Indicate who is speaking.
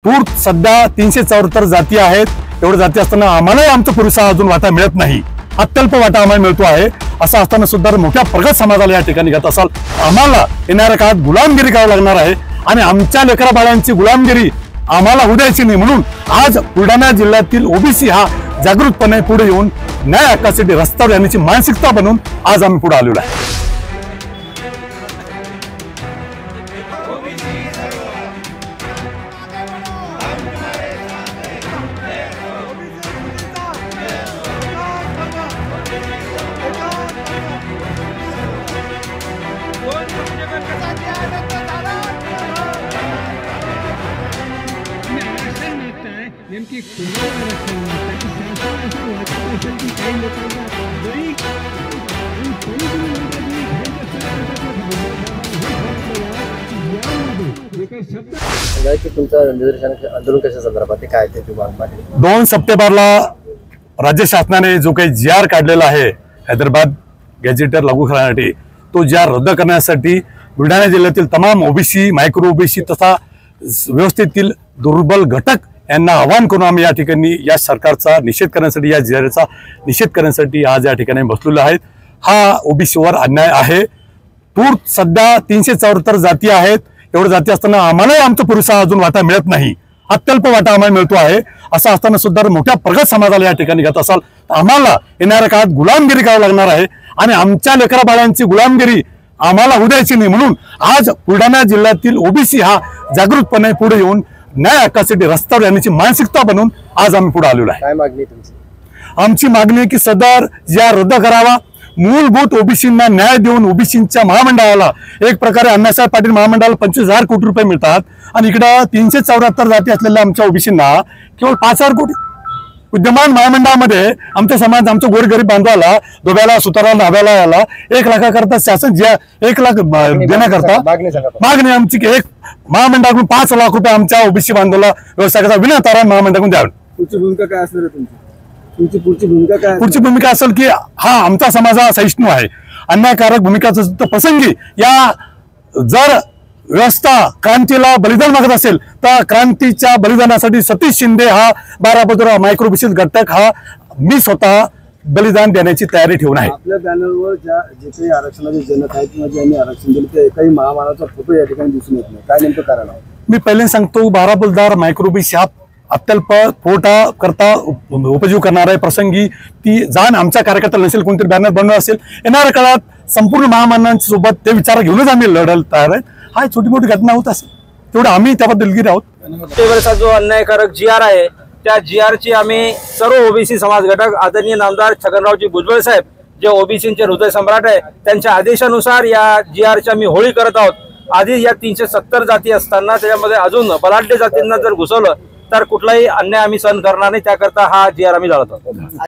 Speaker 1: तूर सध्या 374 जाती आहेत। एवढ्या जाती असताना आम्हालाही आमचा पुरेसा अजून वाटा मिळत नाही। अत्यल्प वाटा आम्हाला मिळतो आहे। असं असताना सुद्धा मोठ्या प्रगत समाजाला या ठिकाणी घेत असाल आम्हाला येणाऱ्या काळात गुलामगिरी करावी लागणार आहे आणि आमच्या लेकरा बाळांची गुलामगिरी आम्हाला होऊ द्यायची नाही। म्हणून आज बुलढाणा जिल्ह्यातील ओबीसी हा जागृतपणे पुढे येऊन न्याय हक्कासाठी रस्त्यावर येण्याची मानसिकता बनवून आज आम्ही पुढे आलेलो आहे।
Speaker 2: आंदोलन कशा संदर्भात काय ते
Speaker 1: 2 सप्टेंबरला राज्य शासनाने जो काही GR काढलेला आहे हैदराबाद गॅजेटर लागू करण्यासाठी, तो GR रद्द करण्यासाठी बुलढाणा जिल्ह्यातील तमाम ओबीसी, मायक्रो ओबीसी तथा व्यवस्थेतील दुर्बल घटक यांना आवाहन करून आम्ही या ठिकाणी या सरकारचा निषेध करण्यासाठी, या GRचा निषेध करण्यासाठी आज या ठिकाणी बसलेलो आहेत। हा ओबीसीवर अन्याय आहे। तूर सध्या 374 जाती आहेत। एवढ्या जाती असताना आम्हालाही आमचा पुरेसा अजून वाटा मिळत नाही। अत्यल्प वाटा आम्हाला मिळतो आहे। असं असताना सुद्धा मोठ्या प्रगत समाजाला या ठिकाणी घेत असाल आम्हाला येणाऱ्या काळात गुलामगिरी करावी लागणार आहे आणि आमच्या लेकरा बाळांची गुलामगिरी आम्हाला होऊ द्यायची नाही। म्हणून आज बुलढाणा जिल्ह्यातील ओबीसी हा जागृतपणे पुढे येऊन न्याय हक्कासाठी रस्त्यावर येण्याची मानसिकता बनवून आज आम्ही पुढे आलेलो आहे।
Speaker 2: काय मागणी तुमची?
Speaker 1: आमची मागणी आहे की सदर GR रद्द करावा। मूलभूत ओबीसींना न्याय देऊन ओबीसींच्या महामंडळाला एक प्रकारे अण्णासाहेब पाटील महामंडळाला 25,000 कोटी रुपये मिळतात आणि इकडे 374 जाती असलेल्या आमच्या ओबीसींना केवळ 5,000 कोटी। विद्यमान महामंडळामध्ये आमचा समाज, आमच्या गोरगरीब बांधवाला, धोब्याला, सुताराला, धाब्याला याला 1 लाखाकरता शासन 1 लाख देण्याकरता मागणी आमची की एक महामंडळाकडून 5 लाख रुपये आमच्या ओबीसी बांधवाला व्यवसायाचा विनातारण महामंडळाकडून द्यावे।
Speaker 2: पुढची भूमिका काय असणार आहे तुमची? पुढची भूमिका काय?
Speaker 1: पुढची भूमिका असेल की हा आमचा समाज हा सहिष्णू आहे। अन्यायकारक भूमिकाचा प्रसंगी या जर व्यवस्था क्रांतीला बलिदान मागत असेल तर क्रांतीच्या बलिदानासाठी सतीश शिंदे हा 12 मायक्रो ओबीसी घटक हा मी स्वतः बलिदान देण्याची तयारी ठेवून आहे।
Speaker 2: आपल्या बॅनरवर जे काही आरक्षणाचे जनक आहेत किंवा ज्यांनी आरक्षण दिले ते एकाही महामानवाचा फोटो या ठिकाणी दिसून येत नाही, काय नेमकं कारण आहे?
Speaker 1: मी पहिले सांगतो 12 मायक्रो ओबीसी हा अत्यल्प पोटा करता उपजीव करणाऱ्या प्रसंगी ती जाण आमच्या कार्यकर्त्याला नसेल, कोणतरी बॅनर बनवलं असेल, येणाऱ्या काळात संपूर्ण महामानवांच्या सोबत ते विचार घेऊनच आम्ही लढायला तयार आहे। हा छोटी मोठी घटना होत असेल तेवढं आम्ही त्याबद्दल दिलगिरी आहोत।
Speaker 3: सप्टेंबरचा जो अन्यायकारक GR आहे त्या GRची आम्ही सर्व ओबीसी समाज घटक आदरणीय नामदार छगनरावजी भुजबळ साहेब जे ओबीसीचे हृदय सम्राट आहे त्यांच्या आदेशानुसार या GRची आम्ही होळी करत आहोत। आधी या 370 जाती असताना त्याच्यामध्ये अजून बलाढ्य जातींना जर घुसवलं तर कुठलाही अन्याय आम्ही सहन करणार नाही, त्याकरता हा GR आम्ही जाळत आहोत।